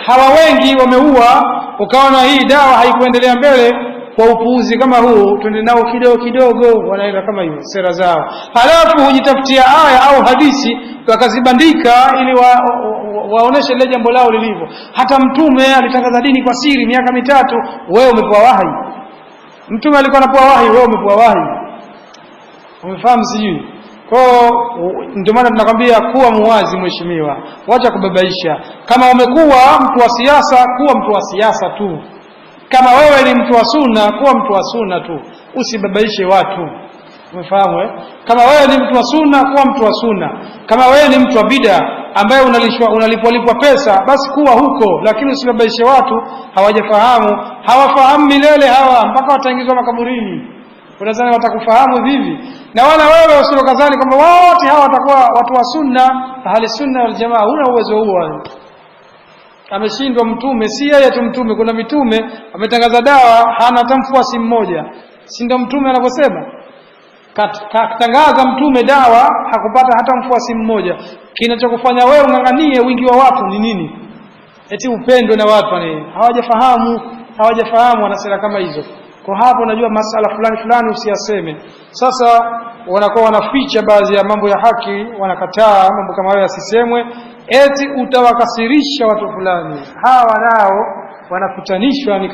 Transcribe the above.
hawa wengi wameua, ukaona hii dawa haikuendelea mbele kwa upuuzi kama huu, twende nao kidogo kidogo, wanaenda kama hiyo sera zao. Halafu hujitafutia aya au hadithi wakazibandika ili waoneshe lile jambo lao lilivyo. Hata Mtume alitangaza dini kwa siri miaka 3, wewe umepewa wahi. Mtume alikuwa anapewa wahi, wewe umepewa wahi. Umefahamu sijui? Kwa ndio maana tunakwambia kuwa muwazi mheshimiwa, wacha kubabaisha. Kama umekuwa mtu wa siasa, kuwa mtu wa siasa tu. Kama wewe ni mtu wa sunna, kuwa mtu wa sunna tu, usibabaishe watu. Umefahamu Kama wewe ni mtu wa sunna, kuwa mtu wa sunna. Kama wewe ni mtu wa bid'a ambaye unalipwa pesa, basi kuwa huko, lakini usibabaishe watu. Hawafahamu milele hawa, mpaka wataingizwa makaburini. Unadhani watakufahamu vipi? Na wala wewe usilokazani kwamba wote hawa watakuwa watu wa sunna, ahli sunna wal jamaa. Huna uwezo huo. Ameshindwa Mtume, si yeye tu Mtume, kuna mitume ametangaza dawa hana hata mfuasi mmoja. Si ndio Mtume anavyosema? Katangaza Mtume dawa hakupata hata mfuasi mmoja. Kinachokufanya wewe unganganie wingi wa watu ni nini? Eti upendo na watu ni hawajafahamu wanasema kama hizo. Kwa hapo unajua masala fulani usiyaseme. Sasa wanakuwa wanaficha baadhi ya mambo ya haki, wanakataa mambo kama hayo yasisemwe, eti utawakasirisha watu fulani. Hawa nao wanakutanishwa ni